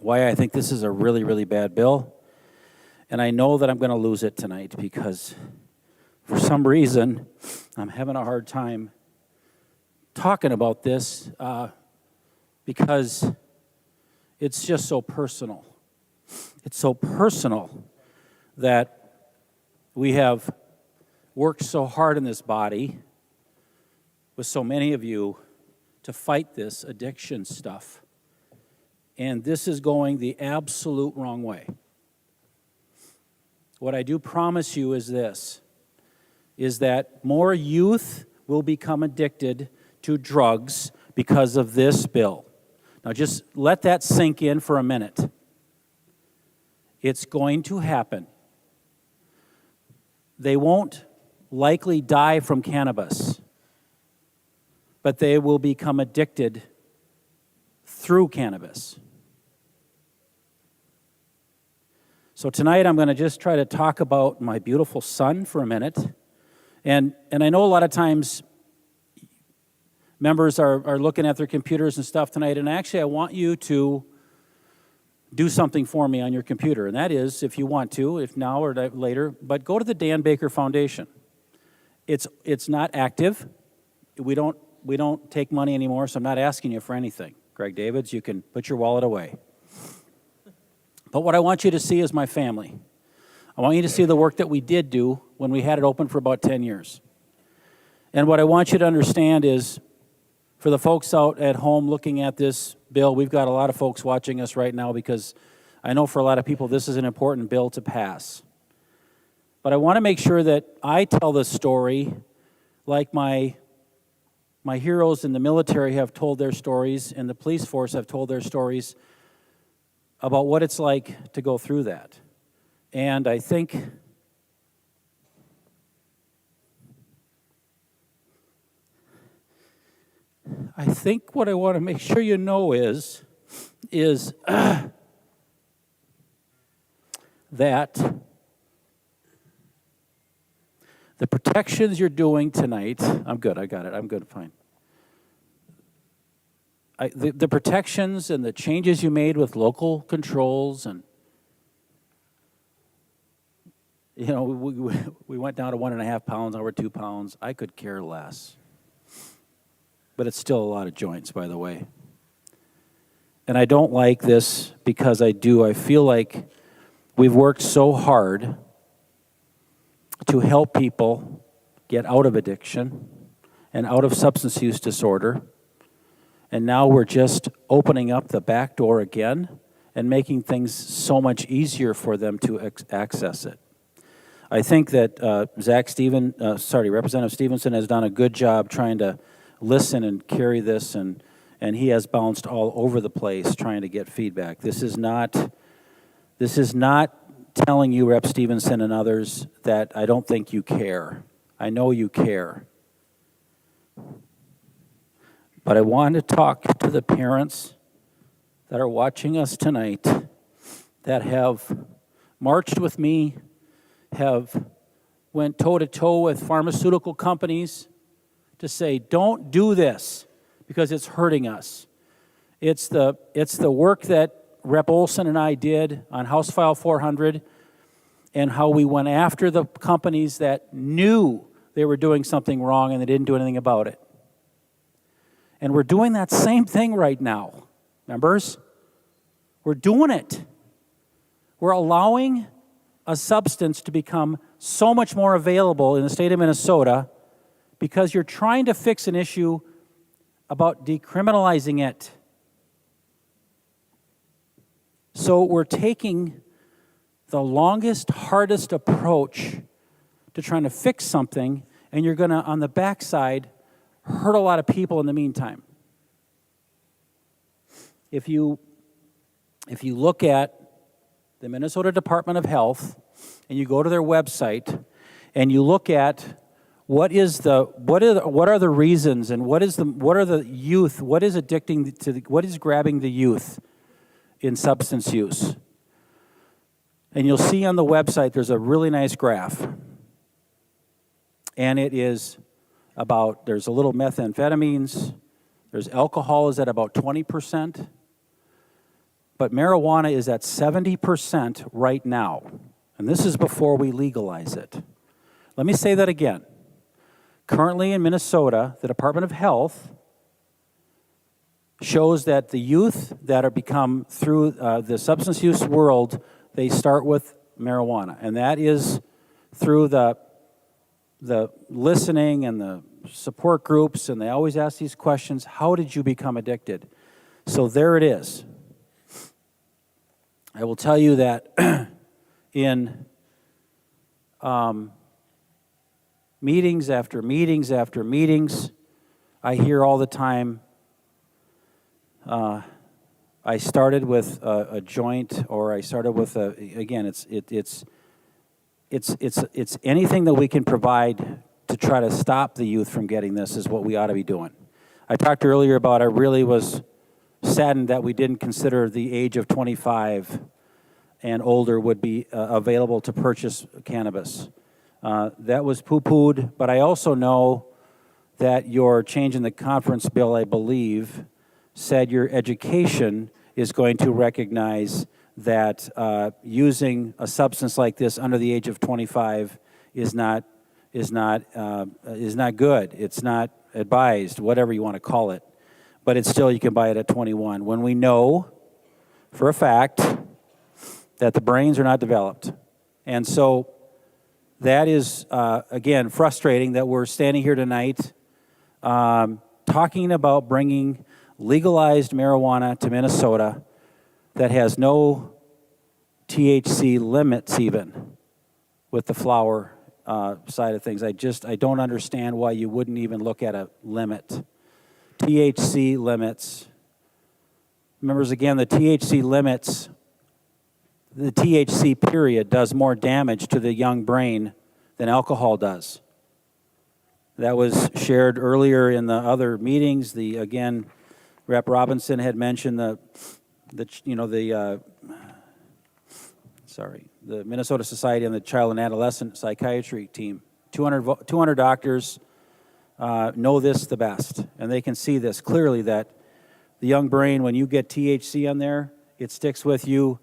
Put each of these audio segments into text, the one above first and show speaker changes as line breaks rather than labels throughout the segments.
why I think this is a really, really bad bill. And I know that I'm going to lose it tonight because for some reason I'm having a hard time talking about this because it's just so personal. It's so personal that we have worked so hard in this body with so many of you to fight this addiction stuff. And this is going the absolute wrong way. What I do promise you is this, is that more youth will become addicted to drugs because of this bill. Now just let that sink in for a minute. It's going to happen. They won't likely die from cannabis, but they will become addicted through cannabis. So tonight I'm going to just try to talk about my beautiful son for a minute. And I know a lot of times members are looking at their computers and stuff tonight, and actually I want you to do something for me on your computer. And that is, if you want to, if now or later, but go to the Dan Baker Foundation. It's not active. We don't take money anymore, so I'm not asking you for anything. Greg Davids, you can put your wallet away. But what I want you to see is my family. I want you to see the work that we did do when we had it open for about 10 years. And what I want you to understand is, for the folks out at home looking at this bill, we've got a lot of folks watching us right now because I know for a lot of people this is an important bill to pass. But I want to make sure that I tell this story like my heroes in the military have told their stories and the police force have told their stories about what it's like to go through that. And I think what I want to make sure you know is that the protections you're doing tonight, I'm good, I got it, I'm good, fine. The protections and the changes you made with local controls and, you know, we went down to 1.5 pounds, now we're 2 pounds. I could care less. But it's still a lot of joints, by the way. And I don't like this because I feel like we've worked so hard to help people get out of addiction and out of substance use disorder. And now we're just opening up the back door again and making things so much easier for them to access it. I think that Representative Stevenson has done a good job trying to listen and carry this, and he has bounced all over the place trying to get feedback. This is not telling you, Rep. Stevenson and others, that I don't think you care. I know you care. But I want to talk to the parents that are watching us tonight that have marched with me, have went toe-to-toe with pharmaceutical companies to say, don't do this because it's hurting us. It's the work that Rep. Olson and I did on House File 400 and how we went after the companies that knew they were doing something wrong and they didn't do anything about it. And we're doing that same thing right now, members. We're doing it. We're allowing a substance to become so much more available in the state of Minnesota because you're trying to fix an issue about decriminalizing it. So we're taking the longest, hardest approach to trying to fix something, and you're going to, on the backside, hurt a lot of people in the meantime. If you look at the Minnesota Department of Health and you go to their website and you look at what are the reasons and what is the youth, what is what is grabbing the youth in substance use. And you'll see on the website there's a really nice graph. And it is about, there's a little methamphetamines, there's alcohol is at about 20%. But marijuana is at 70% right now. And this is before we legalize it. Let me say that again. Currently in Minnesota, the Department of Health shows that the youth that are become through the substance use world, they start with marijuana. And that is through the listening and the support groups, and they always ask these questions, how did you become addicted? So there it is. I will tell you that in meetings after meetings after meetings, I hear all the time, I started with a joint, or I started with again, it's anything that we can provide to try to stop the youth from getting this is what we ought to be doing. I talked earlier about I really was saddened that we didn't consider the age of 25 and older would be available to purchase cannabis. That was poo-pooed, but I also know that your change in the conference bill, I believe, said your education is going to recognize that using a substance like this under the age of 25 is not good. It's not advised, whatever you want to call it. But it's still, you can buy it at 21. When we know for a fact that the brains are not developed. And so that is, again, frustrating that we're standing here tonight talking about bringing legalized marijuana to Minnesota that has no THC limits even with the flower side of things. I don't understand why you wouldn't even look at a limit. THC limits. Members, again, the THC limits, the THC period does more damage to the young brain than alcohol does. That was shared earlier in the other meetings. Again, Rep. Robinson had mentioned the Minnesota Society on the Child and Adolescent Psychiatry team. 200 doctors know this the best, and they can see this clearly, that the young brain, when you get THC on there, it sticks with you.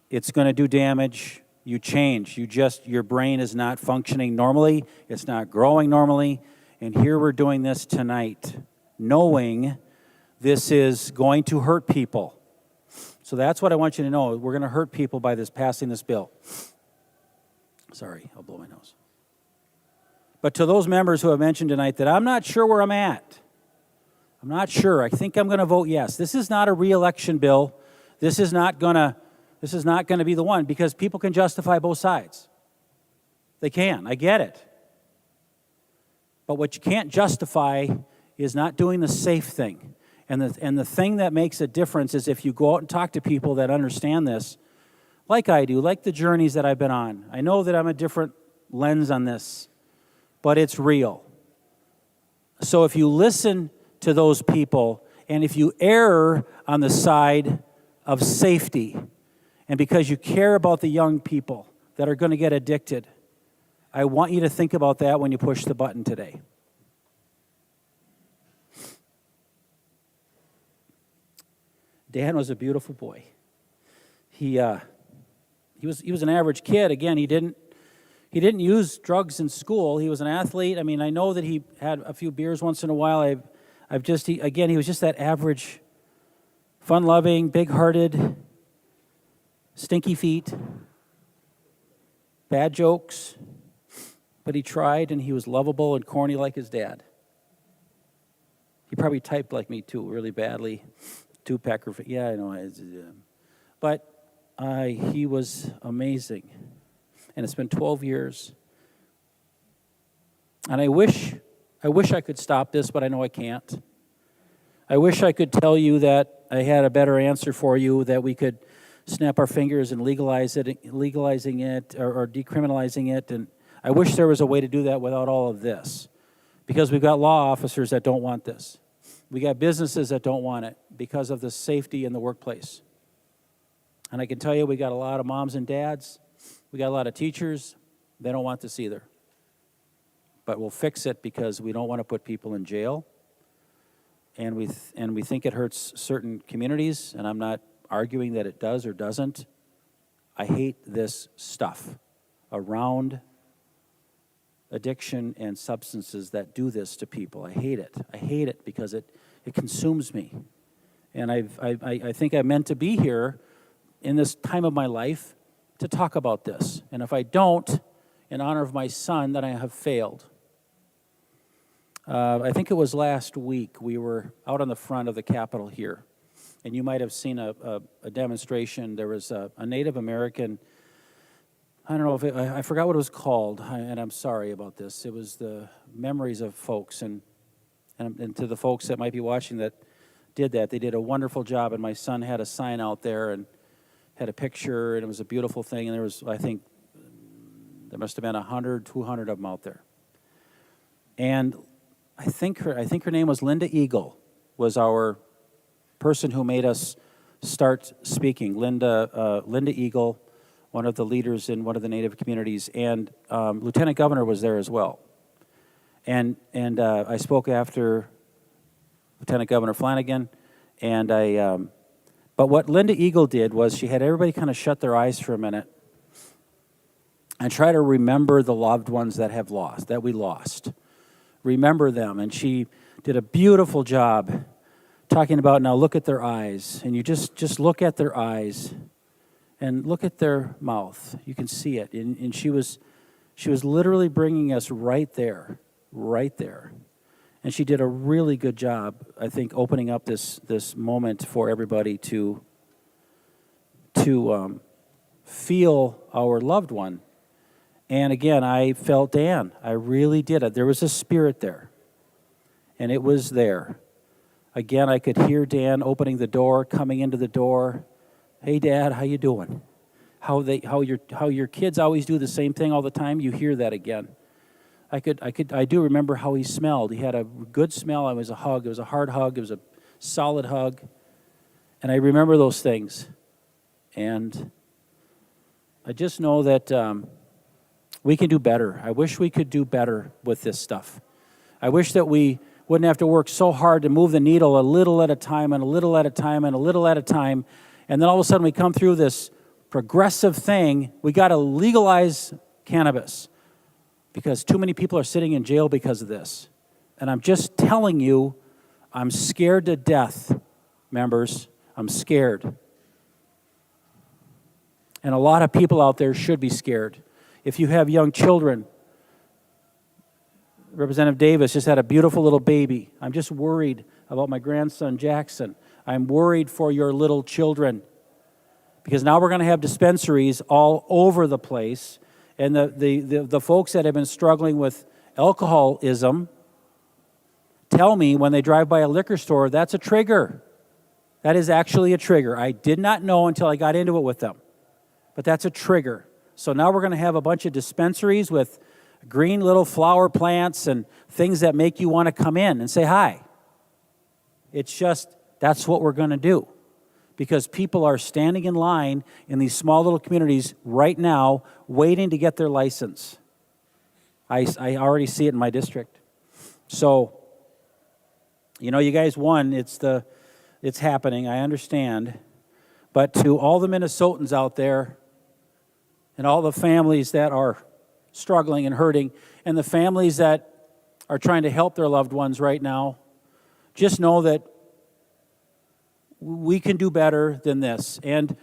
It's going to do damage. You change. Your brain is not functioning normally. It's not growing normally. And here we're doing this tonight, knowing this is going to hurt people. So that's what I want you to know. We're going to hurt people by passing this bill. Sorry, I'll blow my nose. But to those members who have mentioned tonight that I'm not sure where I'm at, I'm not sure. I think I'm going to vote yes. This is not a re-election bill. This is not going to be the one, because people can justify both sides. They can. I get it. But what you can't justify is not doing the safe thing. And the thing that makes a difference is if you go out and talk to people that understand this, like I do, like the journeys that I've been on. I know that I'm a different lens on this, but it's real. So if you listen to those people, and if you err on the side of safety, and because you care about the young people that are going to get addicted, I want you to think about that when you push the button today. Dan was a beautiful boy. He was an average kid. Again, he didn't use drugs in school. He was an athlete. I mean, I know that he had a few beers once in a while. he was just that average, fun-loving, big-hearted, stinky feet, bad jokes, but he tried, and he was lovable and corny like his dad. He probably typed like me too, really badly. Two-packer, yeah, I know. But he was amazing. And it's been 12 years. And I wish I could stop this, but I know I can't. I wish I could tell you that I had a better answer for you, that we could snap our fingers and legalizing it or decriminalizing it. And I wish there was a way to do that without all of this, because we've got law officers that don't want this. We got businesses that don't want it because of the safety in the workplace. And I can tell you, we got a lot of moms and dads. We got a lot of teachers. They don't want this either. But we'll fix it because we don't want to put people in jail. And we think it hurts certain communities, and I'm not arguing that it does or doesn't. I hate this stuff around addiction and substances that do this to people. I hate it. I hate it because it consumes me. And I think I'm meant to be here in this time of my life to talk about this. And if I don't, in honor of my son, then I have failed. I think it was last week we were out on the front of the Capitol here, and you might have seen a demonstration. There was a Native American, I don't know if I forgot what it was called, and I'm sorry about this. It was the memories of folks, and to the folks that might be watching that did that, they did a wonderful job, and my son had a sign out there and had a picture, and it was a beautiful thing, and there was, I think, there must have been 100, 200 of them out there. And I think her name was Linda Eagle, was our person who made us start speaking. Linda Eagle, one of the leaders in one of the Native communities, and Lieutenant Governor was there as well. And I spoke after Lieutenant Governor Flanagan, and but what Linda Eagle did was she had everybody kind of shut their eyes for a minute and try to remember the loved ones that we lost. Remember them. And she did a beautiful job talking about, now look at their eyes. And you just look at their eyes and look at their mouth. You can see it. And she was literally bringing us right there. And she did a really good job, I think, opening up this moment for everybody to feel our loved one. And again, I felt Dan. I really did. There was a spirit there. And it was there. Again, I could hear Dan opening the door, coming into the door. Hey, Dad, how you doing? How your kids always do the same thing all the time. You hear that again. I do remember how he smelled. He had a good smell. It was a hug. It was a hard hug. It was a solid hug. And I remember those things. And I just know that we can do better. I wish we could do better with this stuff. I wish that we wouldn't have to work so hard to move the needle a little at a time and a little at a time and a little at a time. And then all of a sudden we come through this progressive thing. We got to legalize cannabis because too many people are sitting in jail because of this. And I'm just telling you, I'm scared to death, members. I'm scared. And a lot of people out there should be scared. If you have young children, Representative Davis just had a beautiful little baby. I'm just worried about my grandson, Jackson. I'm worried for your little children because now we're going to have dispensaries all over the place. And the folks that have been struggling with alcoholism tell me when they drive by a liquor store, that's a trigger. That is actually a trigger. I did not know until I got into it with them. But that's a trigger. So now we're going to have a bunch of dispensaries with green little flower plants and things that make you want to come in and say hi. It's just, that's what we're going to do. Because people are standing in line in these small little communities right now waiting to get their license. I already see it in my district. So, you know, you guys won. It's happening. I understand. But to all the Minnesotans out there, and all the families that are struggling and hurting, and the families that are trying to help their loved ones right now, just know that we can do better than this. And,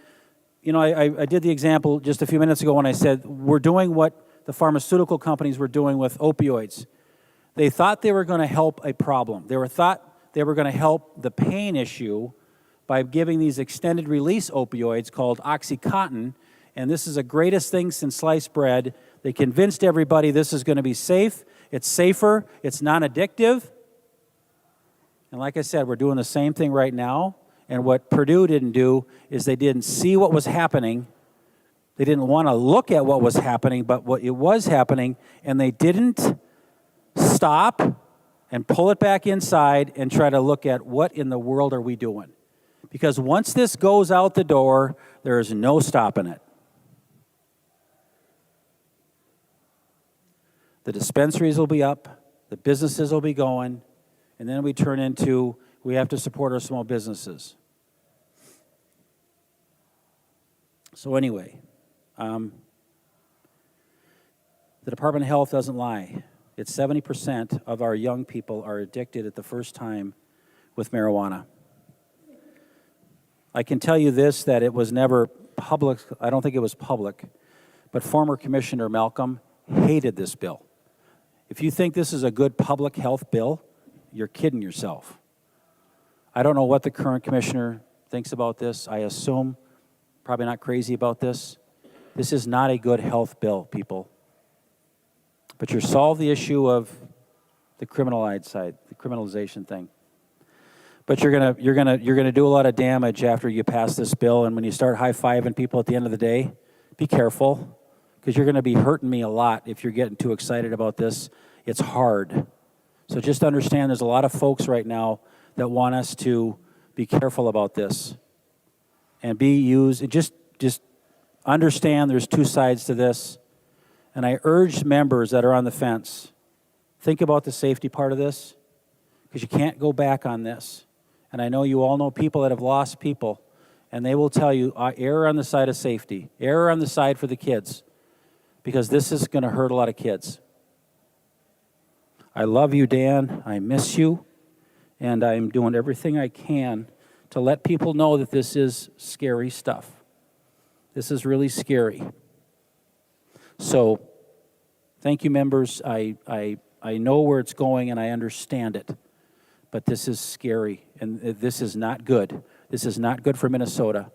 you know, I did the example just a few minutes ago when I said we're doing what the pharmaceutical companies were doing with opioids. They thought they were going to help a problem. They thought they were going to help the pain issue by giving these extended release opioids called OxyContin. And this is the greatest thing since sliced bread. They convinced everybody this is going to be safe. It's safer. It's non-addictive. And like I said, we're doing the same thing right now. And what Purdue didn't do is they didn't see what was happening. They didn't want to look at what was happening, but what it was happening. And they didn't stop and pull it back inside and try to look at what in the world are we doing. Because once this goes out the door, there is no stopping it. The dispensaries will be up, the businesses will be going, and then we turn into, we have to support our small businesses. So anyway, the Department of Health doesn't lie. It's 70% of our young people are addicted at the first time with marijuana. I can tell you this, that it was never public, I don't think it was public, but former Commissioner Malcolm hated this bill. If you think this is a good public health bill, you're kidding yourself. I don't know what the current commissioner thinks about this. I assume probably not crazy about this. This is not a good health bill, people. But you solve the issue of the criminalization thing. But you're gonna do a lot of damage after you pass this bill, and when you start high-fiving people at the end of the day, be careful, because you're gonna be hurting me a lot if you're getting too excited about this. It's hard. So just understand there's a lot of folks right now that want us to be careful about this. And just understand there's two sides to this. And I urge members that are on the fence, think about the safety part of this, because you can't go back on this. And I know you all know people that have lost people, and they will tell you, err on the side of safety, err on the side for the kids, because this is going to hurt a lot of kids. I love you, Dan. I miss you, and I'm doing everything I can to let people know that this is scary stuff. This is really scary. So, thank you, members. I know where it's going, and I understand it. But this is scary, and this is not good. This is not good for Minnesota.